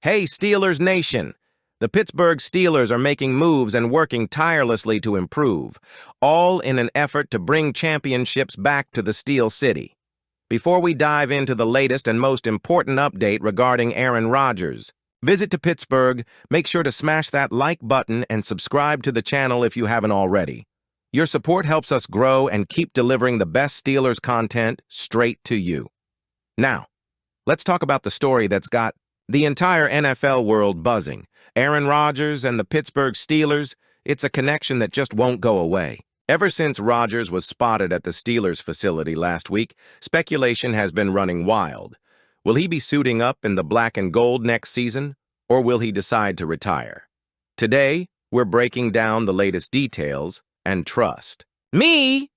Hey, Steelers Nation! The Pittsburgh Steelers are making moves and working tirelessly to improve, all in an effort to bring championships back to the Steel City. Before we dive into the latest and most important update regarding Aaron Rodgers, visit to Pittsburgh, make sure to smash that like button and subscribe to the channel if you haven't already. Your support helps us grow and keep delivering the best Steelers content straight to you. Now, let's talk about the story that's got the entire NFL world buzzing. Aaron Rodgers and the Pittsburgh Steelers, it's a connection that just won't go away. Ever since Rodgers was spotted at the Steelers facility last week, speculation has been running wild. Will he be suiting up in the black and gold next season, or will he decide to retire? Today, we're breaking down the latest details and trust me.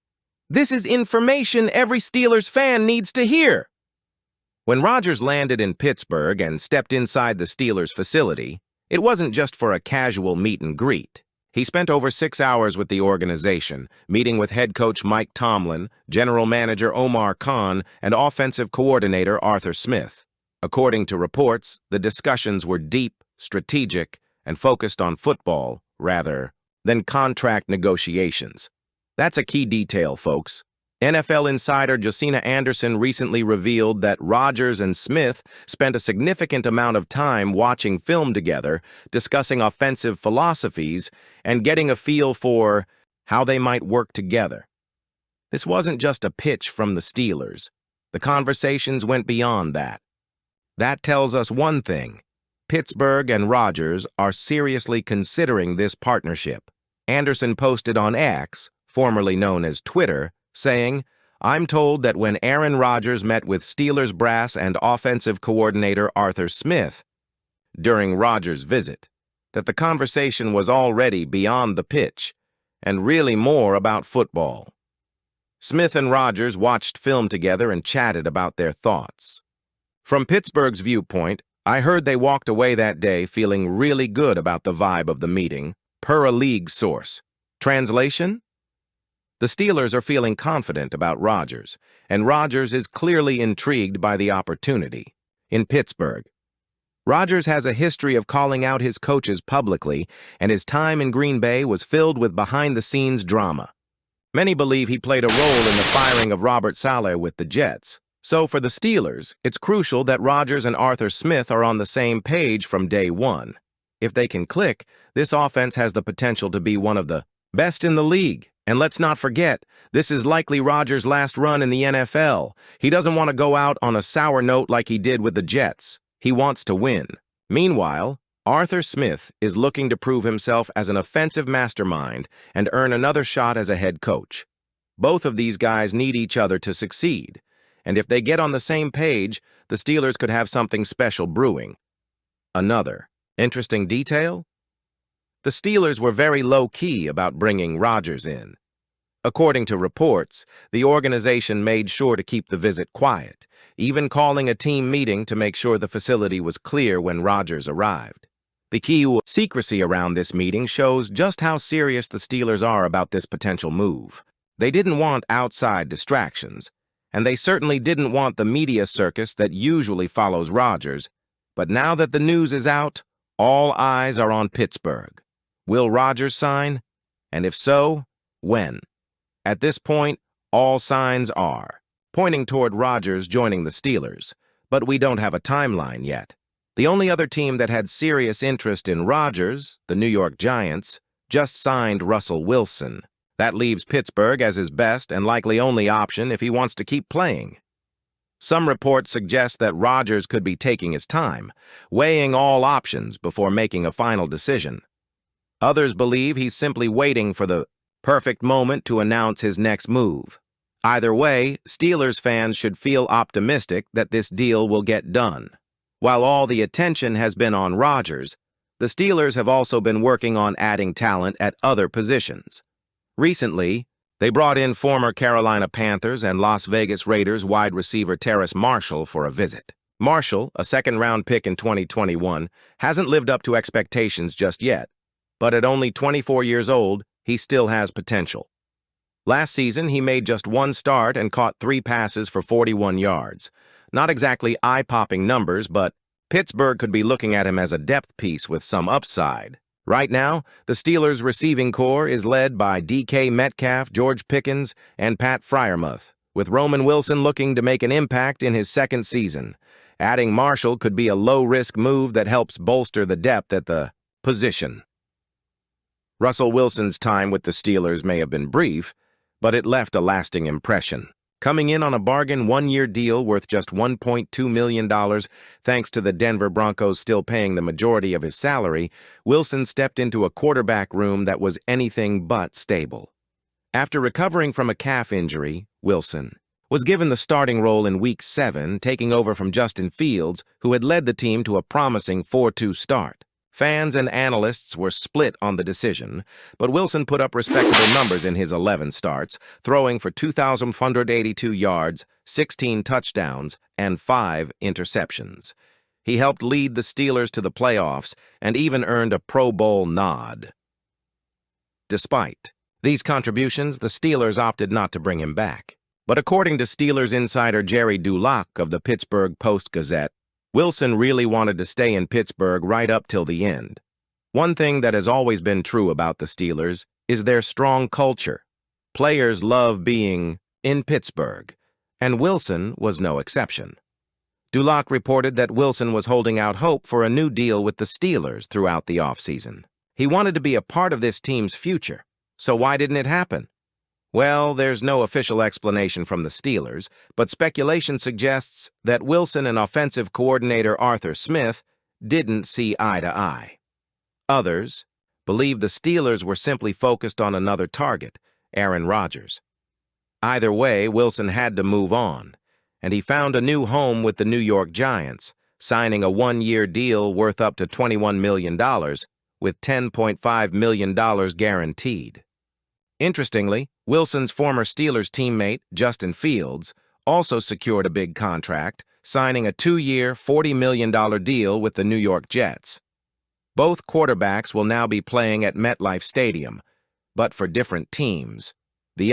This is information every Steelers fan needs to hear. When Rodgers landed in Pittsburgh and stepped inside the Steelers facility, it wasn't just for a casual meet and greet. He spent over 6 hours with the organization, meeting with head coach Mike Tomlin, general manager Omar Khan, and offensive coordinator Arthur Smith. According to reports, the discussions were deep, strategic, and focused on football rather than contract negotiations. That's a key detail, folks. NFL insider Josina Anderson recently revealed that Rodgers and Smith spent a significant amount of time watching film together, discussing offensive philosophies, and getting a feel for how they might work together. This wasn't just a pitch from the Steelers. The conversations went beyond that. That tells us one thing: Pittsburgh and Rodgers are seriously considering this partnership. Anderson posted on X, formerly known as Twitter, saying, "I'm told that when Aaron Rodgers met with Steelers brass and offensive coordinator Arthur Smith during Rodgers' visit, that the conversation was already beyond the pitch and really more about football." Smith and Rodgers watched film together and chatted about their thoughts. From Pittsburgh's viewpoint, I heard they walked away that day feeling really good about the vibe of the meeting, per a league source. Translation? The Steelers are feeling confident about Rodgers, and Rodgers is clearly intrigued by the opportunity. In Pittsburgh, Rodgers has a history of calling out his coaches publicly, and his time in Green Bay was filled with behind-the-scenes drama. Many believe he played a role in the firing of Robert Saleh with the Jets. So for the Steelers, it's crucial that Rodgers and Arthur Smith are on the same page from day one. If they can click, this offense has the potential to be one of the best in the league. And let's not forget, this is likely Rodgers' last run in the NFL. He doesn't want to go out on a sour note like he did with the Jets. He wants to win. Meanwhile, Arthur Smith is looking to prove himself as an offensive mastermind and earn another shot as a head coach. Both of these guys need each other to succeed, and if they get on the same page, the Steelers could have something special brewing. Another interesting detail? The Steelers were very low-key about bringing Rodgers in. According to reports, the organization made sure to keep the visit quiet, even calling a team meeting to make sure the facility was clear when Rodgers arrived. The key secrecy around this meeting shows just how serious the Steelers are about this potential move. They didn't want outside distractions, and they certainly didn't want the media circus that usually follows Rodgers. But now that the news is out, all eyes are on Pittsburgh. Will Rodgers sign? And if so, when? At this point, all signs are pointing toward Rodgers joining the Steelers, but we don't have a timeline yet. The only other team that had serious interest in Rodgers, the New York Giants, just signed Russell Wilson. That leaves Pittsburgh as his best and likely only option if he wants to keep playing. Some reports suggest that Rodgers could be taking his time, weighing all options before making a final decision. Others believe he's simply waiting for the perfect moment to announce his next move. Either way, Steelers fans should feel optimistic that this deal will get done. While all the attention has been on Rodgers, the Steelers have also been working on adding talent at other positions. Recently, they brought in former Carolina Panthers and Las Vegas Raiders wide receiver Terrace Marshall for a visit. Marshall, a second-round pick in 2021, hasn't lived up to expectations just yet, but at only 24 years old, he still has potential. Last season, he made just one start and caught 3 passes for 41 yards. Not exactly eye-popping numbers, but Pittsburgh could be looking at him as a depth piece with some upside. Right now, the Steelers' receiving core is led by DK Metcalf, George Pickens, and Pat Freiermuth, with Roman Wilson looking to make an impact in his second season. Adding Marshall could be a low-risk move that helps bolster the depth at the position. Russell Wilson's time with the Steelers may have been brief, but it left a lasting impression. Coming in on a bargain one-year deal worth just $1.2 million, thanks to the Denver Broncos still paying the majority of his salary, Wilson stepped into a quarterback room that was anything but stable. After recovering from a calf injury, Wilson was given the starting role in Week 7, taking over from Justin Fields, who had led the team to a promising 4-2 start. Fans and analysts were split on the decision, but Wilson put up respectable numbers in his 11 starts, throwing for 2,182 yards, 16 touchdowns, and 5 interceptions. He helped lead the Steelers to the playoffs and even earned a Pro Bowl nod. Despite these contributions, the Steelers opted not to bring him back. But according to Steelers insider Jerry Dulac of the Pittsburgh Post-Gazette, Wilson really wanted to stay in Pittsburgh right up till the end. One thing that has always been true about the Steelers is their strong culture. Players love being in Pittsburgh, and Wilson was no exception. Dulac reported that Wilson was holding out hope for a new deal with the Steelers throughout the offseason. He wanted to be a part of this team's future, so why didn't it happen? Well, there's no official explanation from the Steelers, but speculation suggests that Wilson and offensive coordinator Arthur Smith didn't see eye to eye. Others believe the Steelers were simply focused on another target, Aaron Rodgers. Either way, Wilson had to move on, and he found a new home with the New York Giants, signing a one-year deal worth up to $21 million, with $10.5 million guaranteed. Interestingly, Wilson's former Steelers teammate, Justin Fields, also secured a big contract, signing a 2-year, $40 million deal with the New York Jets. Both quarterbacks will now be playing at MetLife Stadium, but for different teams. The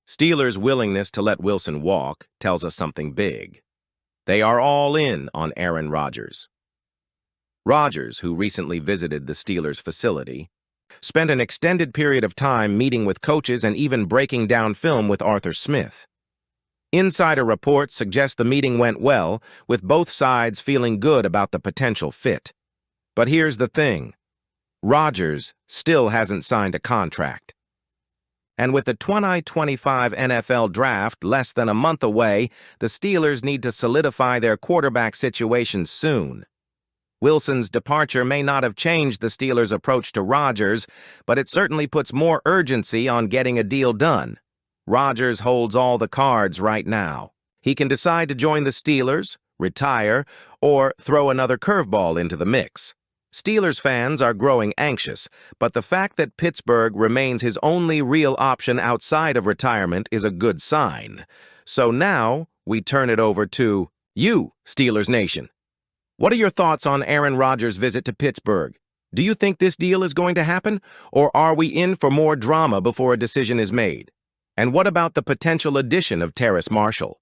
Steelers' willingness to let Wilson walk tells us something big. They are all in on Aaron Rodgers. Rodgers, who recently visited the Steelers facility, spent an extended period of time meeting with coaches and even breaking down film with Arthur Smith. Insider reports suggest the meeting went well, with both sides feeling good about the potential fit. But here's the thing. Rodgers still hasn't signed a contract. And with the 2025 NFL Draft less than a month away, the Steelers need to solidify their quarterback situation soon. Wilson's departure may not have changed the Steelers' approach to Rodgers, but it certainly puts more urgency on getting a deal done. Rodgers holds all the cards right now. He can decide to join the Steelers, retire, or throw another curveball into the mix. Steelers fans are growing anxious, but the fact that Pittsburgh remains his only real option outside of retirement is a good sign. So now we turn it over to you, Steelers Nation. What are your thoughts on Aaron Rodgers' visit to Pittsburgh? Do you think this deal is going to happen, or are we in for more drama before a decision is made? And what about the potential addition of Terrace Marshall?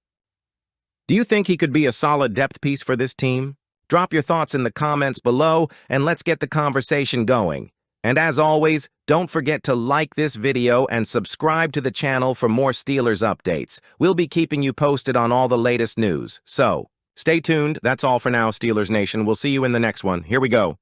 Do you think he could be a solid depth piece for this team? Drop your thoughts in the comments below, and let's get the conversation going. And as always, don't forget to like this video and subscribe to the channel for more Steelers updates. We'll be keeping you posted on all the latest news. So, stay tuned. That's all for now, Steelers Nation. We'll see you in the next one. Here we go.